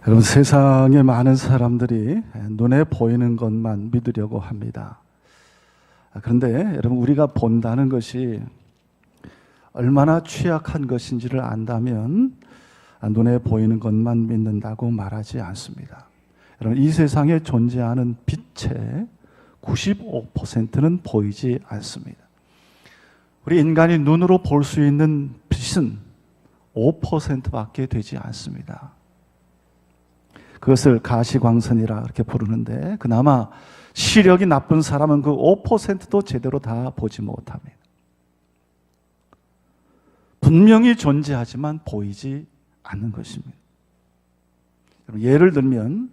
여러분, 세상에 많은 사람들이 눈에 보이는 것만 믿으려고 합니다. 그런데 여러분, 우리가 본다는 것이 얼마나 취약한 것인지를 안다면 눈에 보이는 것만 믿는다고 말하지 않습니다. 여러분, 이 세상에 존재하는 빛의 95%는 보이지 않습니다. 우리 인간이 눈으로 볼 수 있는 빛은 5%밖에 되지 않습니다. 그것을 가시광선이라 이렇게 부르는데, 그나마 시력이 나쁜 사람은 그 5%도 제대로 다 보지 못합니다. 분명히 존재하지만 보이지 않는 것입니다. 예를 들면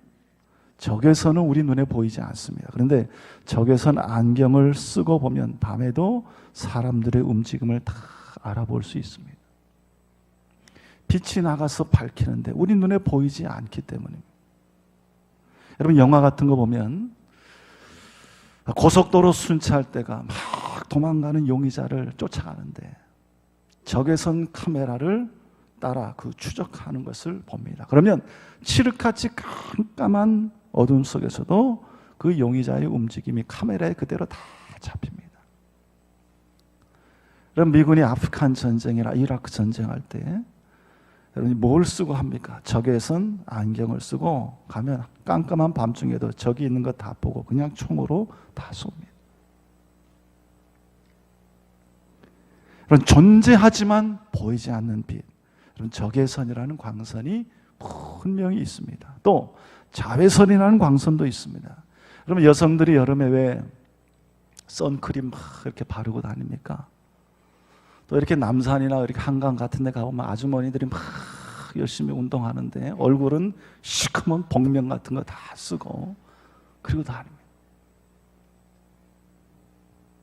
적외선은 우리 눈에 보이지 않습니다. 그런데 적외선 안경을 쓰고 보면 밤에도 사람들의 움직임을 다 알아볼 수 있습니다. 빛이 나가서 밝히는데 우리 눈에 보이지 않기 때문입니다. 여러분, 영화 같은 거 보면 고속도로 순찰 때가 막 도망가는 용의자를 쫓아가는데 적외선 카메라를 따라 그 추적하는 것을 봅니다. 그러면 칠흑같이 깜깜한 어둠 속에서도 그 용의자의 움직임이 카메라에 그대로 다 잡힙니다. 그럼 미군이 아프간 전쟁이나 이라크 전쟁할 때 여러분이 뭘 쓰고 합니까? 적외선 안경을 쓰고 가면 깜깜한 밤중에도 적이 있는 거 다 보고 그냥 총으로 다 쏩니다. 그런 존재하지만 보이지 않는 빛, 그런 적외선이라는 광선이 분명히 있습니다. 또 자외선이라는 광선도 있습니다. 그러면 여성들이 여름에 왜 선크림 막 이렇게 바르고 다닙니까? 또 이렇게 남산이나 이렇게 한강 같은 데 가보면 아주머니들이 막 열심히 운동하는데 얼굴은 시커먼 복면 같은 거 다 쓰고 그리고 다닙니다.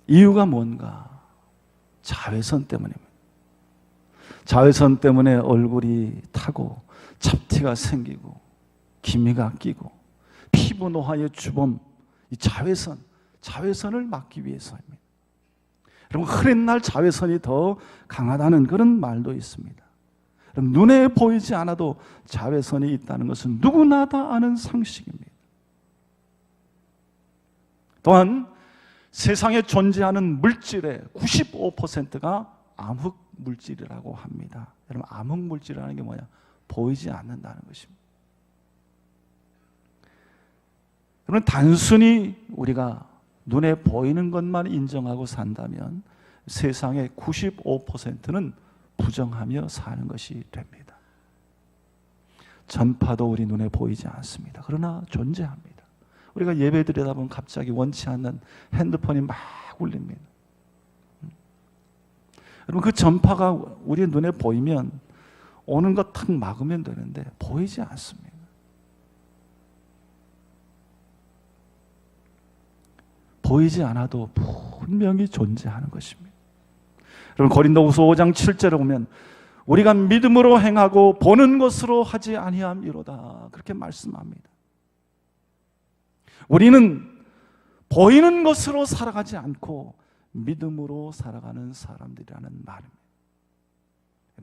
이유가 뭔가? 자외선 때문입니다. 자외선 때문에 얼굴이 타고 잡티가 생기고 기미가 끼고 피부 노화의 주범, 이 자외선을 막기 위해서입니다. 여러분, 흐린 날 자외선이 더 강하다는 그런 말도 있습니다. 여러분, 눈에 보이지 않아도 자외선이 있다는 것은 누구나 다 아는 상식입니다. 또한 세상에 존재하는 물질의 95%가 암흑 물질이라고 합니다. 여러분, 암흑 물질이라는 게 뭐냐? 보이지 않는다는 것입니다. 여러분, 단순히 우리가 눈에 보이는 것만 인정하고 산다면 세상의 95%는 부정하며 사는 것이 됩니다. 전파도 우리 눈에 보이지 않습니다. 그러나 존재합니다. 우리가 예배 드리다 보면 갑자기 원치 않는 핸드폰이 막 울립니다. 여러분, 그 전파가 우리 눈에 보이면 오는 것 탁 막으면 되는데 보이지 않습니다. 보이지 않아도 분명히 존재하는 것입니다. 여러분, 고린도후서 5장 7절에 보면 우리가 믿음으로 행하고 보는 것으로 하지 아니함이로다, 그렇게 말씀합니다. 우리는 보이는 것으로 살아가지 않고 믿음으로 살아가는 사람들이라는 말입니다.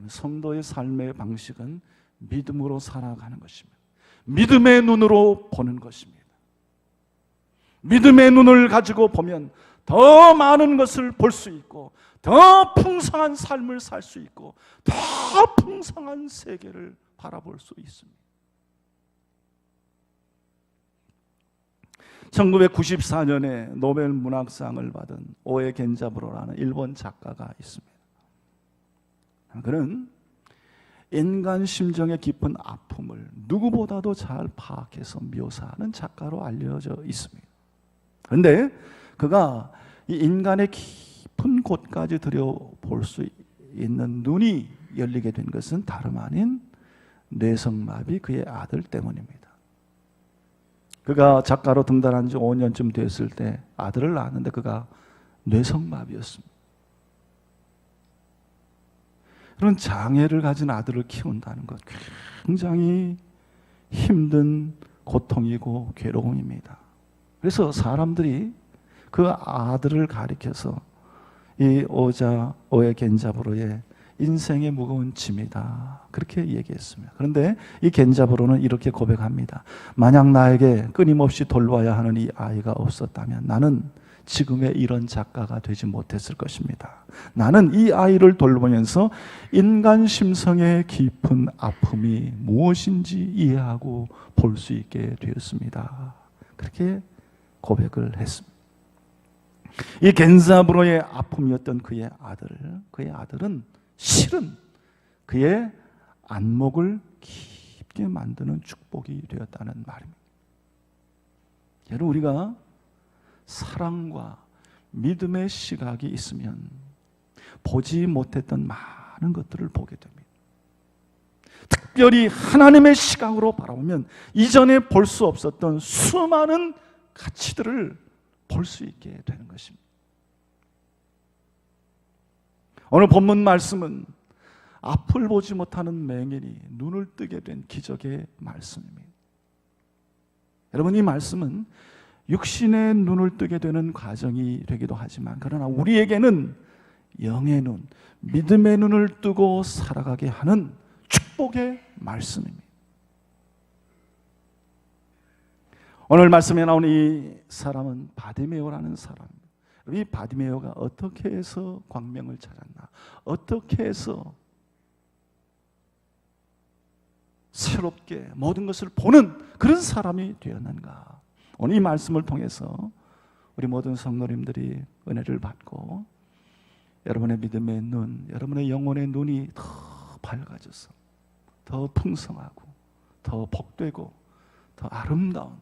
성도의 삶의 방식은 믿음으로 살아가는 것입니다. 믿음의 눈으로 보는 것입니다. 믿음의 눈을 가지고 보면 더 많은 것을 볼 수 있고 더 풍성한 삶을 살 수 있고 더 풍성한 세계를 바라볼 수 있습니다. 1994년에 노벨 문학상을 받은 오에 겐자부로라는 일본 작가가 있습니다. 그는 인간 심정의 깊은 아픔을 누구보다도 잘 파악해서 묘사하는 작가로 알려져 있습니다. 그런데 그가 이 인간의 깊은 곳까지 들여볼 수 있는 눈이 열리게 된 것은 다름 아닌 뇌성마비 그의 아들 때문입니다. 그가 작가로 등단한 지 5년쯤 됐을 때 아들을 낳았는데 그가 뇌성마비였습니다. 그런 장애를 가진 아들을 키운다는 것 굉장히 힘든 고통이고 괴로움입니다. 그래서 사람들이 그 아들을 가리켜서 이 오에 겐자부로의 인생의 무거운 짐이다. 그렇게 얘기했습니다. 그런데 이 겐자브로는 이렇게 고백합니다. 만약 나에게 끊임없이 돌봐야 하는 이 아이가 없었다면 나는 지금의 이런 작가가 되지 못했을 것입니다. 나는 이 아이를 돌보면서 인간 심성의 깊은 아픔이 무엇인지 이해하고 볼 수 있게 되었습니다. 그렇게 고백을 했습니다. 이 겐자브로의 아픔이었던 그의 아들은 실은 그의 안목을 깊게 만드는 축복이 되었다는 말입니다. 여러분, 우리가 사랑과 믿음의 시각이 있으면 보지 못했던 많은 것들을 보게 됩니다. 특별히 하나님의 시각으로 바라보면 이전에 볼 수 없었던 수많은 가치들을 볼 수 있게 되는 것입니다. 오늘 본문 말씀은 앞을 보지 못하는 맹인이 눈을 뜨게 된 기적의 말씀입니다. 여러분, 이 말씀은 육신의 눈을 뜨게 되는 과정이 되기도 하지만 그러나 우리에게는 영의 눈, 믿음의 눈을 뜨고 살아가게 하는 축복의 말씀입니다. 오늘 말씀에 나온 이 사람은 바디메오라는 사람입니다. 이 바디메오가 어떻게 해서 광명을 찾았나? 어떻게 해서 새롭게 모든 것을 보는 그런 사람이 되었는가? 오늘 이 말씀을 통해서 우리 모든 성도님들이 은혜를 받고 여러분의 믿음의 눈, 여러분의 영혼의 눈이 더 밝아져서 더 풍성하고 더 복되고 더 아름다운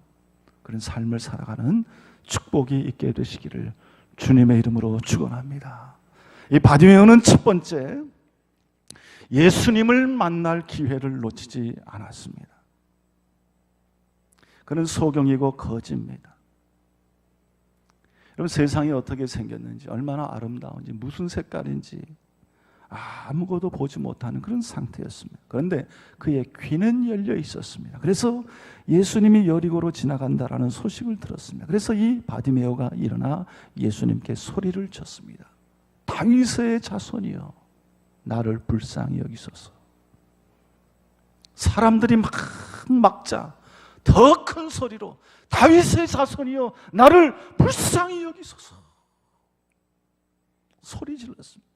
그런 삶을 살아가는 축복이 있게 되시기를 주님의 이름으로 축원합니다. 이 바디메오는 첫 번째 예수님을 만날 기회를 놓치지 않았습니다. 그는 소경이고 거지입니다. 여러분, 세상이 어떻게 생겼는지, 얼마나 아름다운지, 무슨 색깔인지 아무것도 보지 못하는 그런 상태였습니다. 그런데 그의 귀는 열려 있었습니다. 그래서 예수님이 여리고로 지나간다라는 소식을 들었습니다. 그래서 이 바디메오가 일어나 예수님께 소리를 쳤습니다. 다윗의 자손이여, 나를 불쌍히 여기소서. 사람들이 막 막자 더 큰 소리로 다윗의 자손이여, 나를 불쌍히 여기소서 소리 질렀습니다.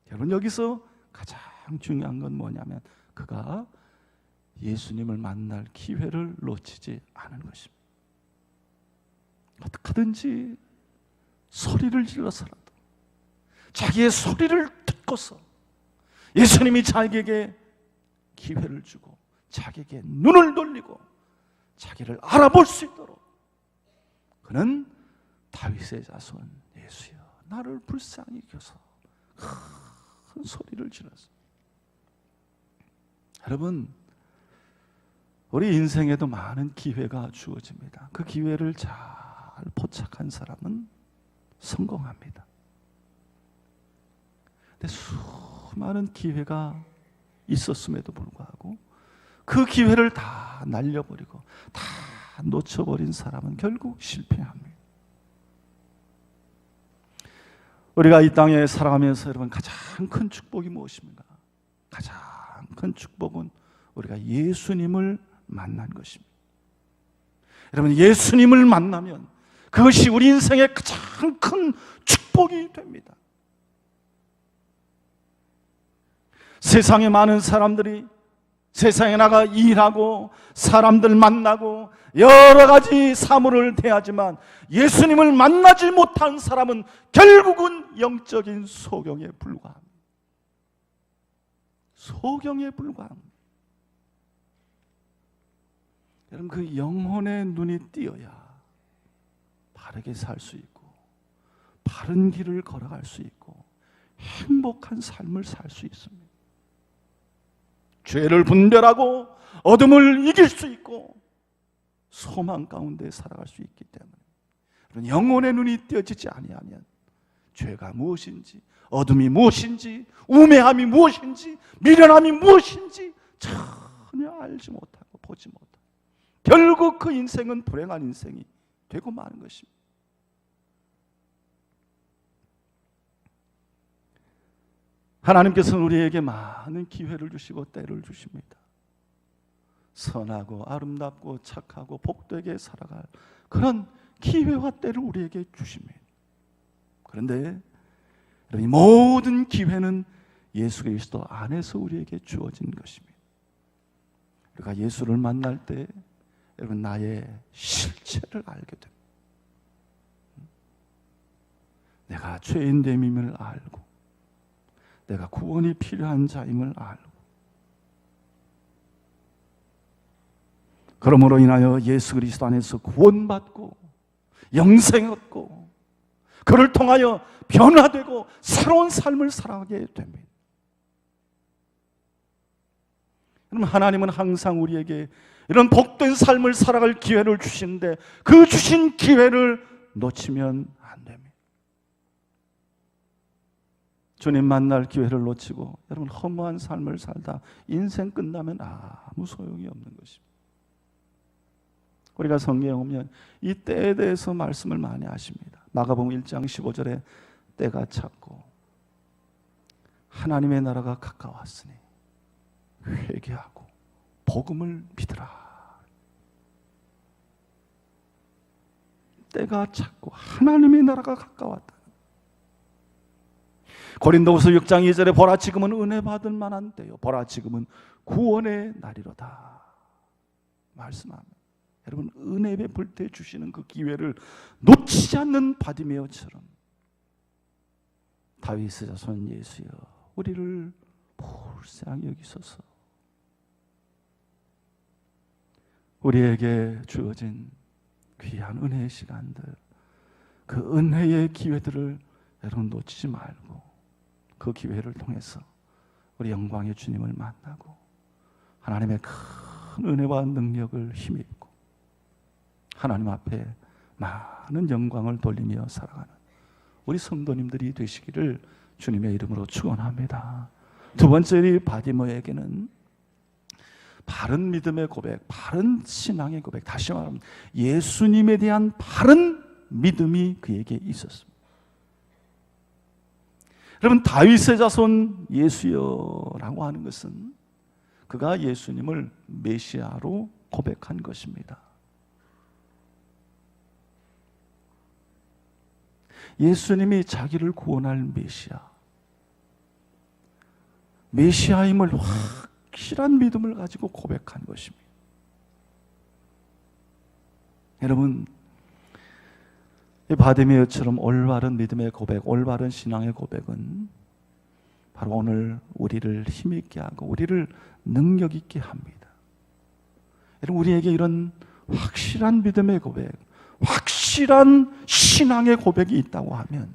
여러분, 여기서 가장 중요한 건 뭐냐면 그가 예수님을 만날 기회를 놓치지 않은 것입니다. 어떻게든지 소리를 질러서라도 자기의 소리를 듣고서 예수님이 자기에게 기회를 주고 자기에게 눈을 돌리고 자기를 알아볼 수 있도록 그는 다윗의 자손 예수여, 나를 불쌍히 여기소서 큰 소리를 질렀어요. 여러분, 우리 인생에도 많은 기회가 주어집니다. 그 기회를 잘 포착한 사람은 성공합니다. 근데 수많은 기회가 있었음에도 불구하고 그 기회를 다 날려버리고 다 놓쳐버린 사람은 결국 실패합니다. 우리가 이 땅에 살아가면서 여러분, 가장 큰 축복이 무엇입니까? 가장 큰 축복은 우리가 예수님을 만난 것입니다. 여러분, 예수님을 만나면 그것이 우리 인생의 가장 큰 축복이 됩니다. 세상에 많은 사람들이 세상에 나가 일하고 사람들 만나고 여러 가지 사물을 대하지만 예수님을 만나지 못한 사람은 결국은 영적인 소경에 불과합니다. 소경에 불과합니다. 여러분, 그 영혼의 눈이 띄어야 바르게 살 수 있고 바른 길을 걸어갈 수 있고 행복한 삶을 살 수 있습니다. 죄를 분별하고 어둠을 이길 수 있고 소망 가운데 살아갈 수 있기 때문에 영혼의 눈이 띄어지지 아니하면 죄가 무엇인지, 어둠이 무엇인지, 우매함이 무엇인지, 미련함이 무엇인지 전혀 알지 못하고 보지 못하고 결국 그 인생은 불행한 인생이 되고 마는 것입니다. 하나님께서는 우리에게 많은 기회를 주시고 때를 주십니다. 선하고 아름답고 착하고 복되게 살아갈 그런 기회와 때를 우리에게 주십니다. 그런데 이 모든 기회는 예수 그리스도 안에서 우리에게 주어진 것입니다. 우리가 예수를 만날 때 여러분 나의 실체를 알게 됩니다. 내가 죄인됨임을 알고 내가 구원이 필요한 자임을 알고 그러므로 인하여 예수 그리스도 안에서 구원받고 영생 얻고 그를 통하여 변화되고 새로운 삶을 살아가게 됩니다. 여러분, 하나님은 항상 우리에게 이런 복된 삶을 살아갈 기회를 주시는데 그 주신 기회를 놓치면 안 됩니다. 주님 만날 기회를 놓치고 여러분 허무한 삶을 살다 인생 끝나면 아무 소용이 없는 것입니다. 우리가 성경에 보면 이 때에 대해서 말씀을 많이 하십니다. 마가복음 1장 15절에 때가 찼고 하나님의 나라가 가까웠으니 회개하고 복음을 믿으라. 때가 찼고 하나님의 나라가 가까웠다. 고린도후서 6장 2절에 보라 지금은 은혜 받을 만한 때요 보라 지금은 구원의 날이로다 말씀합니다. 여러분 은혜 베풀 때 주시는 그 기회를 놓치지 않는 바디메오처럼 다윗의 자손 예수여 우리를 불쌍히 여기소서. 우리에게 주어진 귀한 은혜의 시간들 그 은혜의 기회들을 여러분 놓치지 말고 그 기회를 통해서 우리 영광의 주님을 만나고 하나님의 큰 은혜와 능력을 힘입고 하나님 앞에 많은 영광을 돌리며 살아가는 우리 성도님들이 되시기를 주님의 이름으로 축원합니다. 두 번째 바디모에게는 바른 믿음의 고백, 바른 신앙의 고백, 다시 말하면 예수님에 대한 바른 믿음이 그에게 있었습니다. 여러분 다윗의 자손 예수여라고 하는 것은 그가 예수님을 메시아로 고백한 것입니다. 예수님이 자기를 구원할 메시아임을 확실한 믿음을 가지고 고백한 것입니다. 여러분 이 바디메오처럼 올바른 믿음의 고백, 올바른 신앙의 고백은 바로 오늘 우리를 힘있게 하고 우리를 능력 있게 합니다. 여러분 우리에게 이런 확실한 믿음의 고백, 확실한 신앙의 고백이 있다고 하면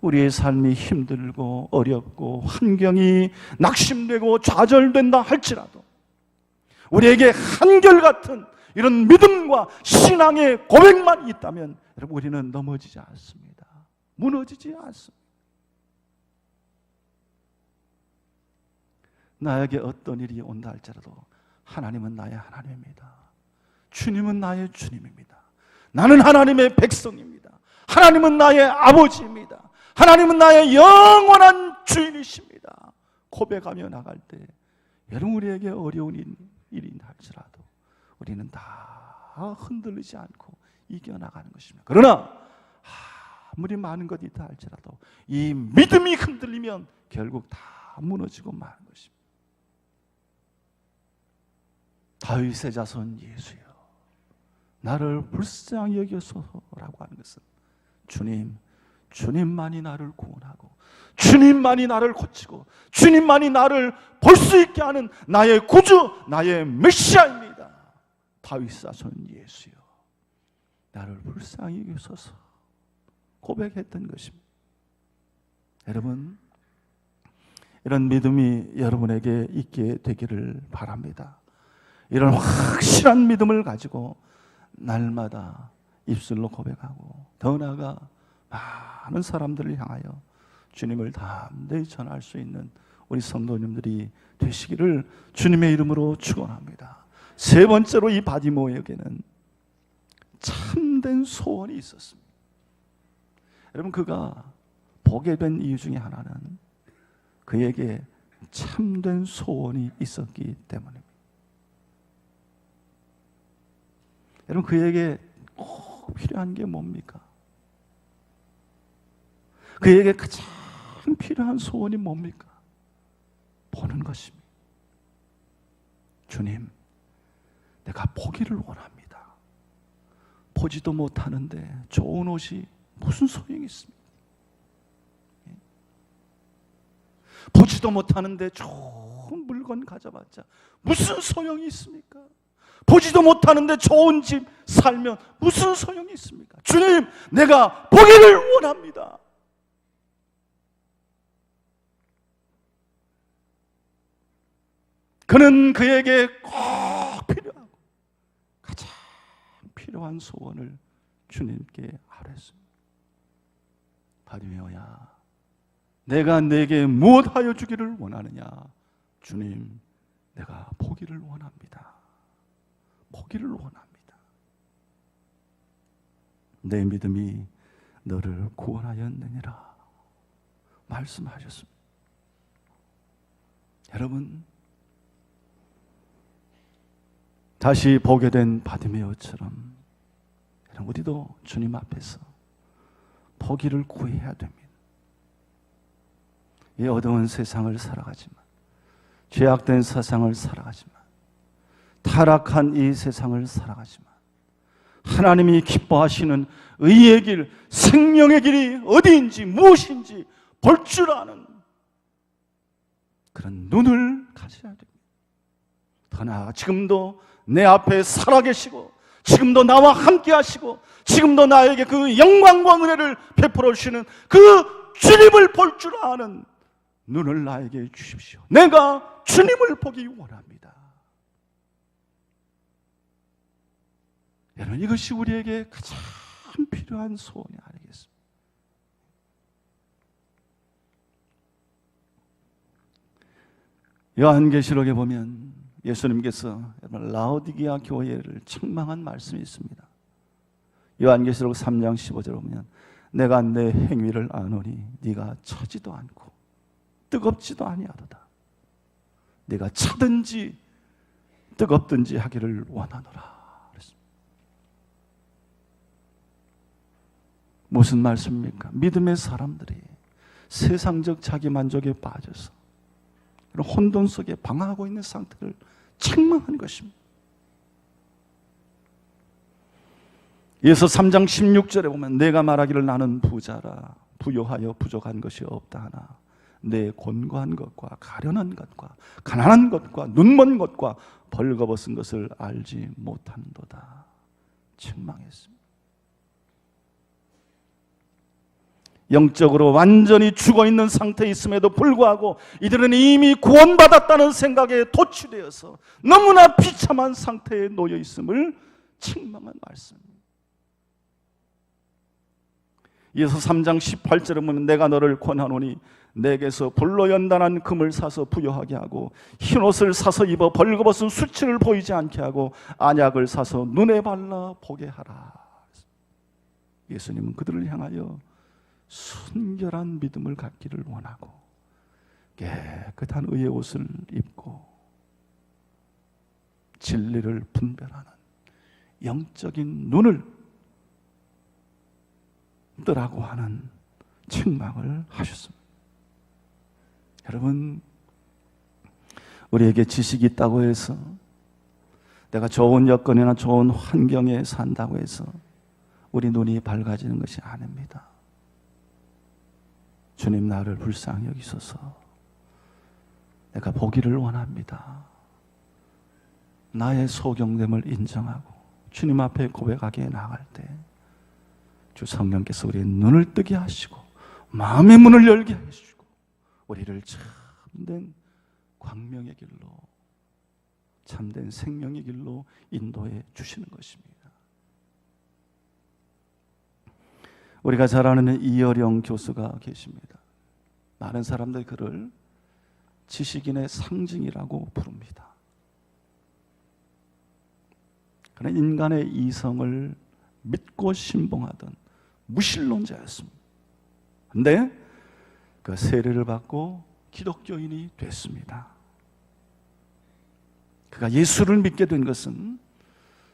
우리의 삶이 힘들고 어렵고 환경이 낙심되고 좌절된다 할지라도 우리에게 한결같은 이런 믿음과 신앙의 고백만 있다면 여러분 우리는 넘어지지 않습니다. 무너지지 않습니다. 나에게 어떤 일이 온다 할지라도 하나님은 나의 하나님입니다. 주님은 나의 주님입니다. 나는 하나님의 백성입니다. 하나님은 나의 아버지입니다. 하나님은 나의 영원한 주인이십니다. 고백하며 나갈 때 여러분 우리에게 어려운 일이 할지라도 우리는 다 흔들리지 않고 이겨나가는 것입니다. 그러나 아무리 많은 것이 있다 할지라도 이 믿음이 흔들리면 결국 다 무너지고 마는 것입니다. 다윗의 자손 예수여 나를 불쌍히 여기소서라고 하는 것은 주님만이 나를 구원하고 주님만이 나를 고치고 주님만이 나를 볼 수 있게 하는 나의 구주, 나의 메시아입니다. 다윗 자손 예수여 나를 불쌍히 여기소서 고백했던 것입니다. 여러분 이런 믿음이 여러분에게 있게 되기를 바랍니다. 이런 확실한 믿음을 가지고 날마다 입술로 고백하고 더 나아가 많은 사람들을 향하여 주님을 담대히 전할 수 있는 우리 성도님들이 되시기를 주님의 이름으로 축원합니다. 세 번째로 이 바디모에게는 참된 소원이 있었습니다. 여러분 그가 보게 된 이유 중에 하나는 그에게 참된 소원이 있었기 때문입니다. 여러분, 그에게 꼭 필요한 게 뭡니까? 그에게 가장 필요한 소원이 뭡니까? 보는 것입니다. 주님, 내가 보기를 원합니다. 보지도 못하는데 좋은 옷이 무슨 소용이 있습니까? 보지도 못하는데 좋은 물건 가져봤자 무슨 소용이 있습니까? 보지도 못하는데 좋은 집 살면 무슨 소용이 있습니까? 주님, 내가 보기를 원합니다. 그는 그에게 꼭 필요하고 가장 필요한 소원을 주님께 아뢰었습니다. 바디메오야, 내가 내게 무엇하여 주기를 원하느냐? 주님, 내가 보기를 원합니다. 보기를 원합니다. 내 믿음이 너를 구원하였느니라 말씀하셨습니다. 여러분, 다시 보게 된 바디메오처럼 우리도 주님 앞에서 보기를 구해야 됩니다. 이 어두운 세상을 살아가지만, 죄악된 세상을 살아가지만, 타락한 이 세상을 살아가지만, 하나님이 기뻐하시는 의의 길, 생명의 길이 어디인지 무엇인지 볼 줄 아는 그런 눈을 가져야 됩니다. 더 나아가 지금도 내 앞에 살아계시고, 지금도 나와 함께 하시고, 지금도 나에게 그 영광과 은혜를 베풀어 주시는 그 주님을 볼 줄 아는 눈을 나에게 주십시오. 내가 주님을 보기 원합니다. 여러분, 이것이 우리에게 가장 필요한 소원이 아니겠습니까? 요한계시록에 보면 예수님께서 라오디게아 교회를 책망한 말씀이 있습니다. 요한계시록 3장 15절에 보면 내가 내 행위를 아노니 네가 차지도 않고 뜨겁지도 아니하도다. 네가 차든지 뜨겁든지 하기를 원하노라. 무슨 말씀입니까? 믿음의 사람들이 세상적 자기 만족에 빠져서 혼돈 속에 방황하고 있는 상태를 책망한 것입니다. 예서 3장 16절에 보면 내가 말하기를 나는 부자라 부요하여 부족한 것이 없다 하나 내 곤고한 것과 가련한 것과 가난한 것과 눈먼 것과 벌거벗은 것을 알지 못한도다 책망했습니다. 영적으로 완전히 죽어있는 상태에 있음에도 불구하고 이들은 이미 구원받았다는 생각에 도취되어서 너무나 비참한 상태에 놓여 있음을 책망한 말씀입니다. 예서 3장 18절에 보면 내가 너를 권하노니 내게서 불로 연단한 금을 사서 부요하게 하고 흰옷을 사서 입어 벌거벗은 수치를 보이지 않게 하고 안약을 사서 눈에 발라 보게 하라. 예수님은 그들을 향하여 순결한 믿음을 갖기를 원하고 깨끗한 의의 옷을 입고 진리를 분별하는 영적인 눈을 뜨라고 하는 책망을 하셨습니다. 여러분, 우리에게 지식이 있다고 해서 내가 좋은 여건이나 좋은 환경에 산다고 해서 우리 눈이 밝아지는 것이 아닙니다. 주님 나를 불쌍히 여기소서. 내가 보기를 원합니다. 나의 소경됨을 인정하고 주님 앞에 고백하게 나갈 때 주 성령께서 우리의 눈을 뜨게 하시고 마음의 문을 열게 하시고 우리를 참된 광명의 길로 참된 생명의 길로 인도해 주시는 것입니다. 우리가 잘 아는 이어령 교수가 계십니다. 많은 사람들이 그를 지식인의 상징이라고 부릅니다. 그는 인간의 이성을 믿고 신봉하던 무신론자였습니다. 그런데 그 세례를 받고 기독교인이 됐습니다. 그가 예수를 믿게 된 것은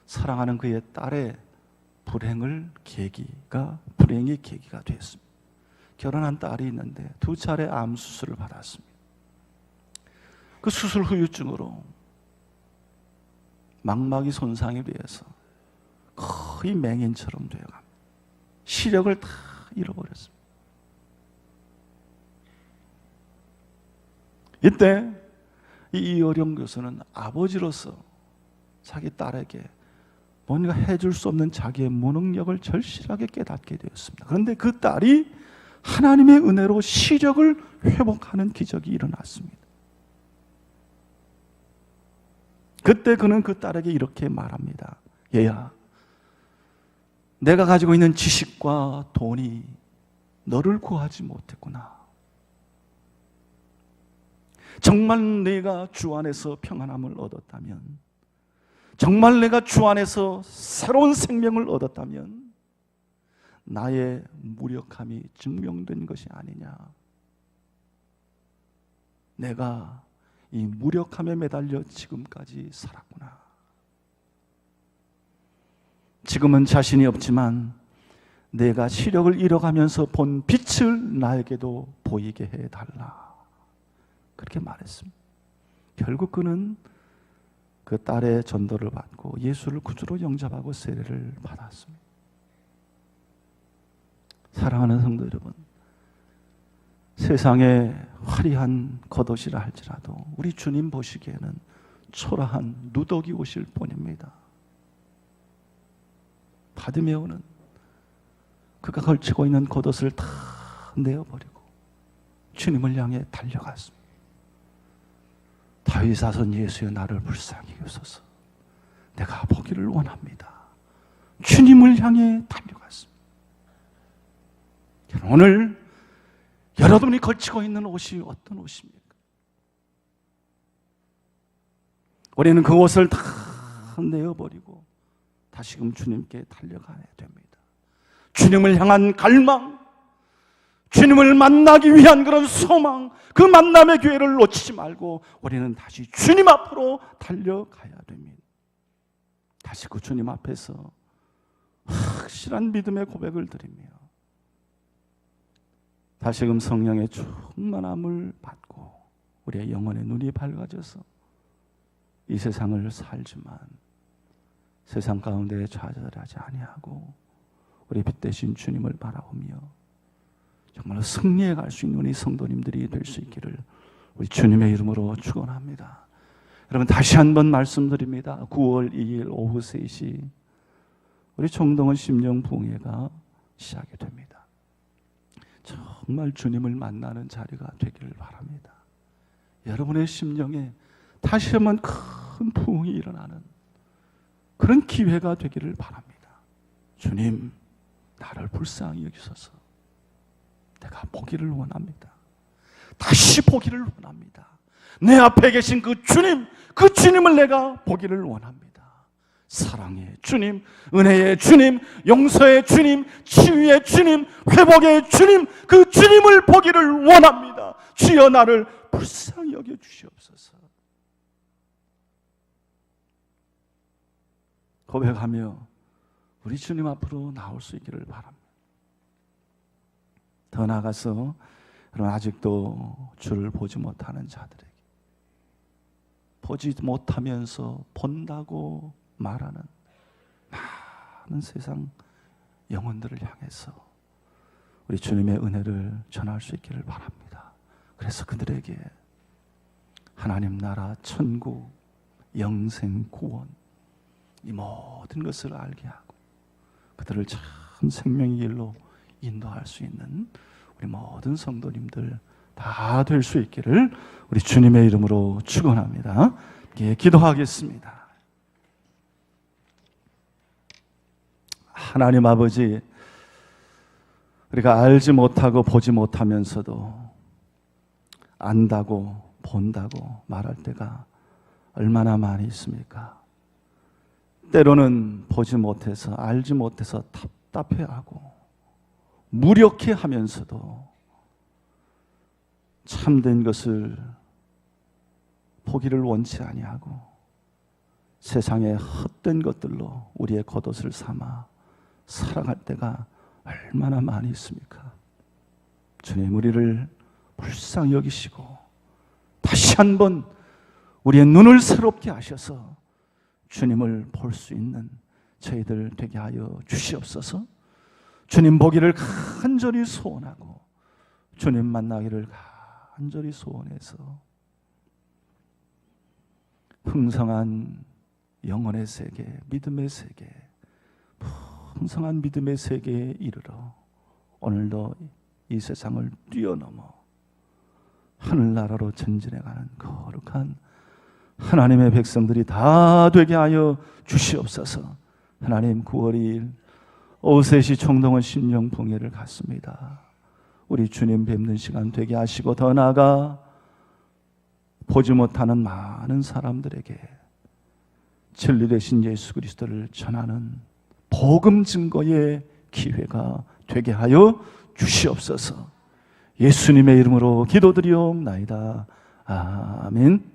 사랑하는 그의 딸의 불행의 계기가 됐습니다. 결혼한 딸이 있는데 2차례 암 수술을 받았습니다. 그 수술 후유증으로 망막이 손상에 비해서 거의 맹인처럼 되어갑니다. 시력을 다 잃어버렸습니다. 이때 이 이어령 교수는 아버지로서 자기 딸에게 뭔가 해줄 수 없는 자기의 무능력을 절실하게 깨닫게 되었습니다. 그런데 그 딸이 하나님의 은혜로 시력을 회복하는 기적이 일어났습니다. 그때 그는 그 딸에게 이렇게 말합니다. 얘야, 내가 가지고 있는 지식과 돈이 너를 구하지 못했구나. 정말 내가 주 안에서 평안함을 얻었다면, 정말 내가 주 안에서 새로운 생명을 얻었다면 나의 무력함이 증명된 것이 아니냐. 내가 이 무력함에 매달려 지금까지 살았구나. 지금은 자신이 없지만 내가 시력을 잃어가면서 본 빛을 나에게도 보이게 해달라. 그렇게 말했습니다. 결국 그는 그 딸의 전도를 받고 예수를 구주로 영접하고 세례를 받았습니다. 사랑하는 성도 여러분, 세상에 화려한 겉옷이라 할지라도 우리 주님 보시기에는 초라한 누더기 옷일 뿐입니다. 바디메오는 그가 걸치고 있는 겉옷을 다 내어버리고 주님을 향해 달려갔습니다. 다윗 자손 예수여, 나를 불쌍히 여소서. 내가 보기를 원합니다. 주님을 향해 달려갔습니다. 오늘 여러분이 걸치고 있는 옷이 어떤 옷입니까? 우리는 그 옷을 다 내어버리고 다시금 주님께 달려가야 됩니다. 주님을 향한 갈망, 주님을 만나기 위한 그런 소망, 그 만남의 기회를 놓치지 말고 우리는 다시 주님 앞으로 달려가야 됩니다. 다시 그 주님 앞에서 확실한 믿음의 고백을 드리며 다시금 성령의 충만함을 받고 우리의 영혼의 눈이 밝아져서 이 세상을 살지만 세상 가운데 좌절하지 아니하고 우리 빛 대신 주님을 바라보며 정말로 승리해 갈 수 있는 우리 성도님들이 될 수 있기를 우리 주님의 이름으로 축원합니다. 여러분, 다시 한번 말씀드립니다. 9월 2일 오후 3시 우리 청동원 심령부흥회가 시작이 됩니다. 정말 주님을 만나는 자리가 되기를 바랍니다. 여러분의 심령에 다시 한번 큰 부흥이 일어나는 그런 기회가 되기를 바랍니다. 주님, 나를 불쌍히 여기소서. 내가 보기를 원합니다. 다시 보기를 원합니다. 내 앞에 계신 그 주님을 내가 보기를 원합니다. 사랑의 주님, 은혜의 주님, 용서의 주님, 치유의 주님, 회복의 주님, 그 주님을 보기를 원합니다. 주여, 나를 불쌍히 여겨 주시옵소서. 고백하며 우리 주님 앞으로 나올 수 있기를 바랍니다. 더 나아가서 아직도 주를 보지 못하는 자들에게, 보지 못하면서 본다고 말하는 많은 세상 영혼들을 향해서 우리 주님의 은혜를 전할 수 있기를 바랍니다. 그래서 그들에게 하나님 나라, 천국, 영생, 구원, 이 모든 것을 알게 하고 그들을 참 생명의 길로 인도할 수 있는 우리 모든 성도님들 다 될 수 있기를 우리 주님의 이름으로 축원합니다. 예, 기도하겠습니다. 하나님 아버지, 우리가 알지 못하고 보지 못하면서도 안다고 본다고 말할 때가 얼마나 많이 있습니까? 때로는 보지 못해서, 알지 못해서 답답해하고 무력해 하면서도 참된 것을 보기를 원치 아니하고 세상의 헛된 것들로 우리의 겉옷을 삼아 살아갈 때가 얼마나 많이 있습니까? 주님, 우리를 불쌍히 여기시고 다시 한번 우리의 눈을 새롭게 하셔서 주님을 볼 수 있는 저희들 되게 하여 주시옵소서. 주님 보기를 간절히 소원하고 주님 만나기를 간절히 소원해서 풍성한 영혼의 세계, 믿음의 세계, 풍성한 믿음의 세계에 이르러 오늘도 이 세상을 뛰어넘어 하늘나라로 전진해가는 거룩한 하나님의 백성들이 다 되게 하여 주시옵소서. 하나님, 9월 2일 오후 3시 총동원 심령봉예를 갖습니다. 우리 주님 뵙는 시간 되게 하시고 더 나아가 보지 못하는 많은 사람들에게 진리 되신 예수 그리스도를 전하는 복음 증거의 기회가 되게 하여 주시옵소서. 예수님의 이름으로 기도드리옵나이다. 아멘.